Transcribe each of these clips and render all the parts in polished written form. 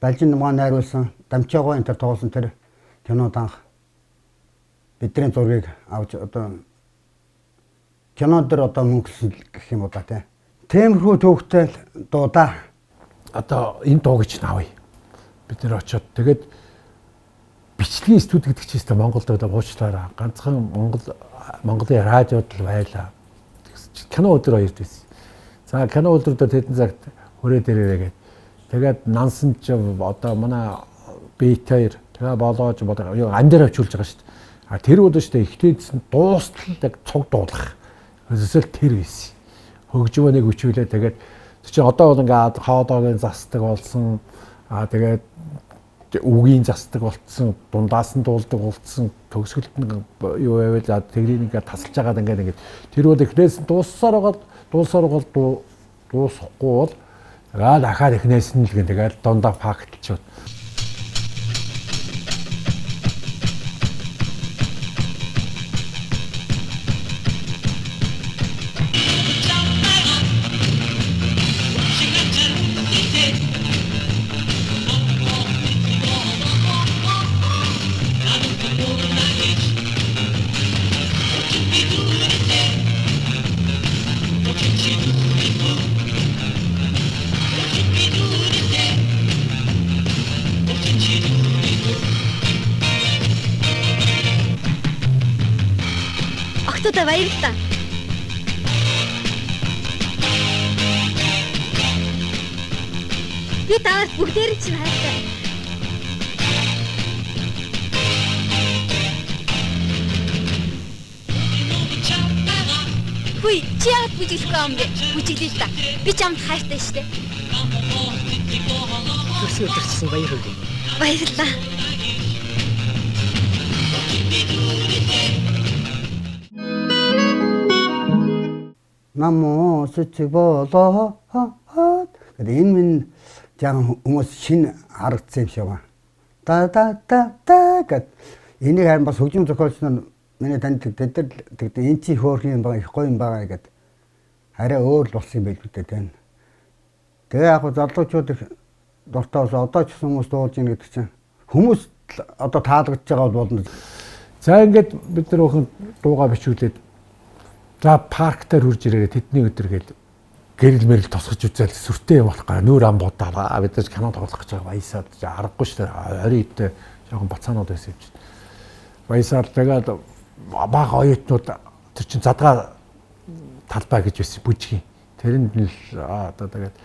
Балжин маань найруулсан Дамчаагаа энэ тоглосон тэр кинод анх бидний зургийг авч одоо кинон дээр одоо мөнгөсөн гэх юм уу да тий. Тиймэрхүү төвхтэй дуудаа. Одоо энэ дуу гэж наавъя. Бид нэр очиод тэгээд бичлэгийн студи гэдэг чинь Монголд одоо уучлаарай. Ганцхан Монголын радиод л байлаа. Кино өдөр хоёрт байсан. За кино өдрөдөр тэдэн цагт хүрээ дээрээ гээд тэгээд нансан ч одоо манай B2 тэгээ болоож амдэр авчулж байгаа шүү дээ. А тэр үдэ шүү дээ ихтэйдсэн дуустал яг цуг дуулах. Өсөл тэр байсан. Хөгжмөө нэг хүчүүлээ тэгээд чи одоо бол ингээд хоодоогийн застдаг болсон. А тэгээд үгийн застдаг болцсон, дундаас нь дуулдаг болцсон, төгсгөлт нь юу байвал тэрийг ингээд тасалж байгаад ингээд тэр бол эхнээс дуусахгүй бол дахиад эхнээс нь л гэн тэгээд дундаа фактчууд. Октодоо баярлалаа. Би таарч бүгдээр чинь хайртай. Хүй, чи яагаад бүжиглэхгүй юм бэ? Бүжиглээ л та. Би ч амт хайртай штэ. Төрсөн өдөрчсөн баярлалаа. Баярлалаа. Намо сүчиг болоо гэдэг энэ минь жаахан хүмүүс шинэ харагдсан юм шиг байна. Да гэд энийг харин бас хөгжим зохиолч нь миний танд тэгдэг энэ чи хөөрхөн юм байгаа их гоё юм байгаа гэд арай өөр л болсон юм байл үү дээ. Тэгээ яг залуучууд их дуртай болсон одоо ч хүмүүс дуулж ийн гэдэг чинь хүмүүс одоо таалагдж байгаа бол болно. За ингээд бид нар өхөн дууга бичүүлээд за парк дээр хурж ирээ тэдний өдөр гээд гэрэл мэрэл тосгож үзэл сүртэй юм болохгүй нүүр ам будаа бид нар кино тоглох гэж байгаа баясаад аргагүй шүү дээ 20 идэ жоохон бацаанууд байсан юм чинь баясаар тэгээд бага оюутнууд тэр чин задгаа талбай гэж байсан бүжгийн тэрэнд нь л одоо тэгээд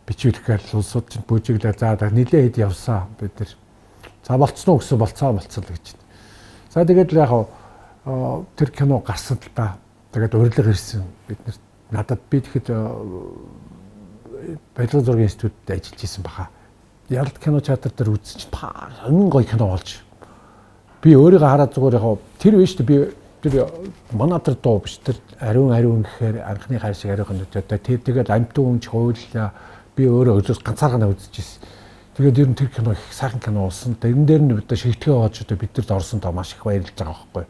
бичүүлэхээр улсууд чинь бүжиглээ за нилээ хэд явсан бид нар за болцсон уу гэсэн болцсон гэж. За тэгээд яг тэр кино гарсан л та тэгээд урилга ирсэн бид надад би тэгэхэд Баялаг зургийн институтад ажиллаж исэн баха. Яралт кино театр дээр үзсэн чинь сонин гоё кино болж. Би өөрийгөө хараад зүгээр яг тэр биш үү би тэр манатар дуу биш тэр ариун гэхээр анхны хайр шиг ариун гэдэг. Тэгээд амтан өмч хуулаа би өөрөө өдөөс ганцаархнаа үзчихсэн. Тэгээд ер нь тэр кино их сайхан кино болсон. Тэрэн дээр нь одоо шигтгэн оож одоо бидэрт орсон тоо маш их баярлж байгаа байхгүй.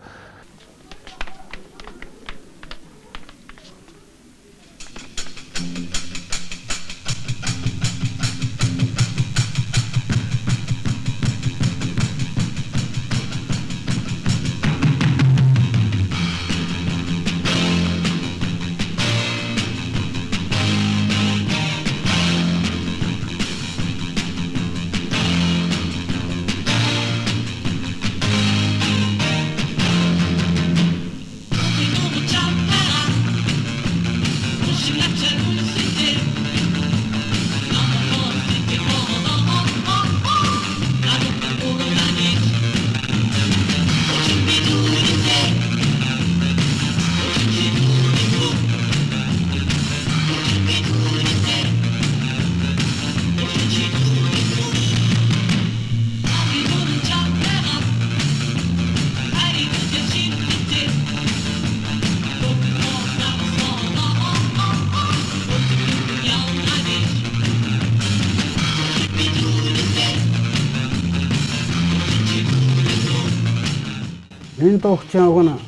Энэ дуучин уг нь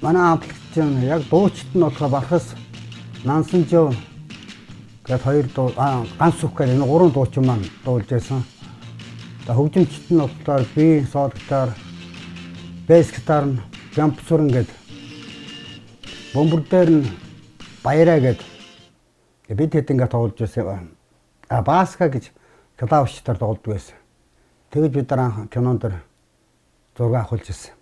манай аппликейшн яг дуучид нь болохоор Бархас Нансан Жоо Тэгээд 2 дуу ганц сүх гэдэг энэ 3 дуучин маань дуулж байсан. Тэгээд хөгжимчт нь болохоор би сол гитар, бэс гитар, жамп суран гэдэг. Бомбөр дээр нь баяраа гэдэг. Бид хэд ингээд тоглож байсан. Баска гэж клавиштаар тоглодог байсан. Тэгэж бид нар кинон дээр зураг авахулж ирсэн.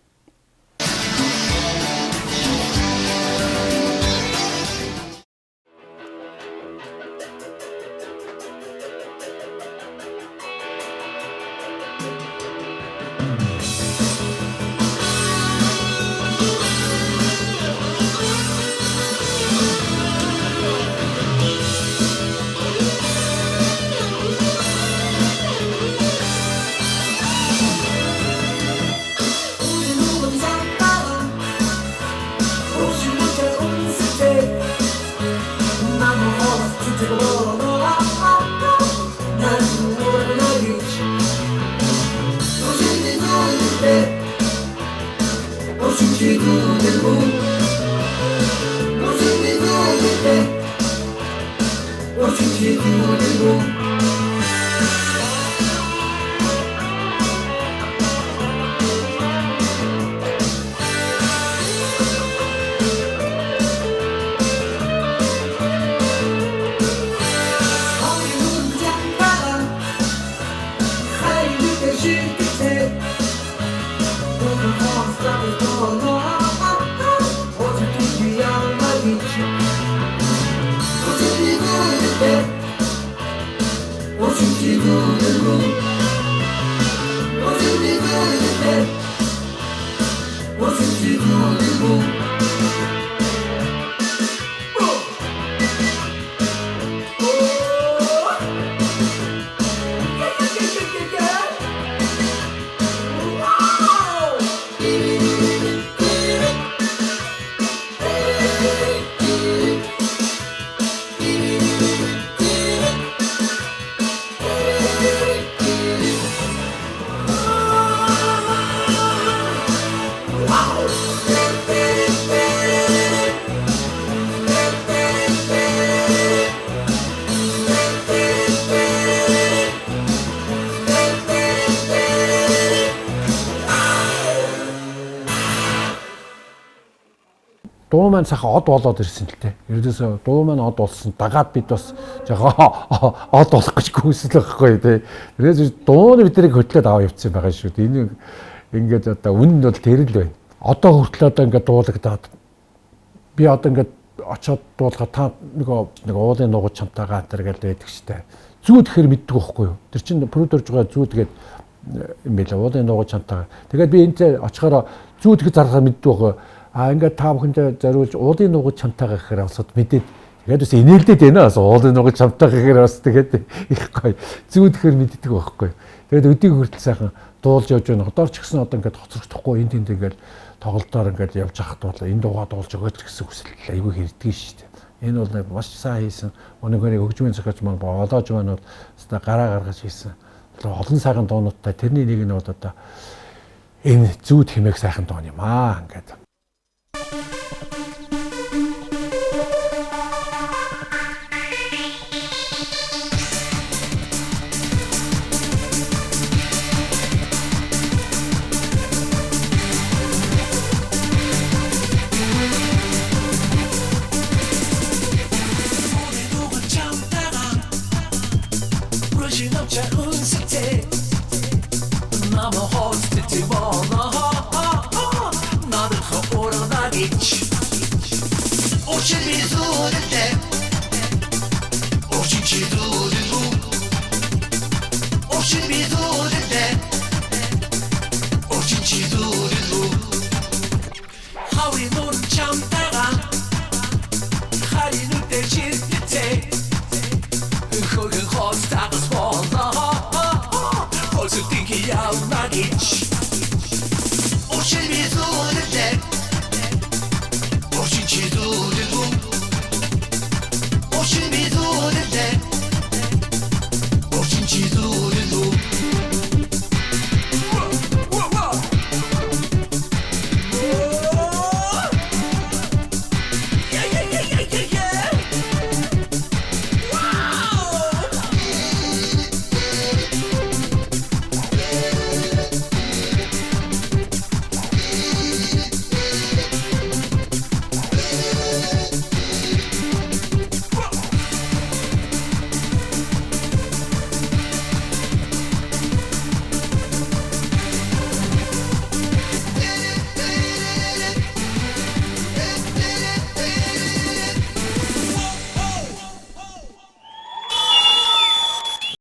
Дуу маань саха од болоод ирсэн л те. Ердөөсөө дуу маань од болсон. Дагаад бид бас жоо од болох гэж хүсэл байхгүй те. Тэрээс дууны биднийг хөтлөөд аваа явуулсан байгаа шүү. Энэ ингээд одоо үнэнд бол тэр л байна. Одоо хүртэл одоо ингээд дуулагдаад би одоо ингээд очиод дуулахад та нэг уулын нугад чамтайгаа энэ гэж байдаг штэ. Зүү тэгэхээр мэддэг байхгүй юу? Тэр чинь продюсерж байгаа зүү тэгээд юм байла уулын нугад чамтайгаа. Тэгээд би энтэй очихороо зүү тэгэхэд зарахаа мэддэг байхгүй. Ингээд та бүхэндээ зориулж уулын нугад чамтайгаа гэхээр авсад мэдээд тэгээд бас инээлдэд байна бас уулын нугад чамтайгаа гэхээр бас тэгээд их гоё зүү тэгэхээр мэддэг байхгүй. Тэгээд өдийг хүртэл сайхан дуулж явж байна. Одоо ч гэсэн одоо ингээд хоцрогдохгүй энд тэнд ингээд тоглолтоор ингээд явж хахад бол энэ дуугаа дуулж өгөөч гэсэн хүсэл айгүй хэрдэж шүү дээ. Энэ бол маш сайн хийсэн. Өнөөдөр хөгжмийн зохиолч маань болоож байна бол өстой гараа гаргаж хийсэн. Олон сайхан дуунуудтай тэрний нэг нь бол одоо энэ зүүд хэмээх сайхан дуун юм аа ингээд. Ocean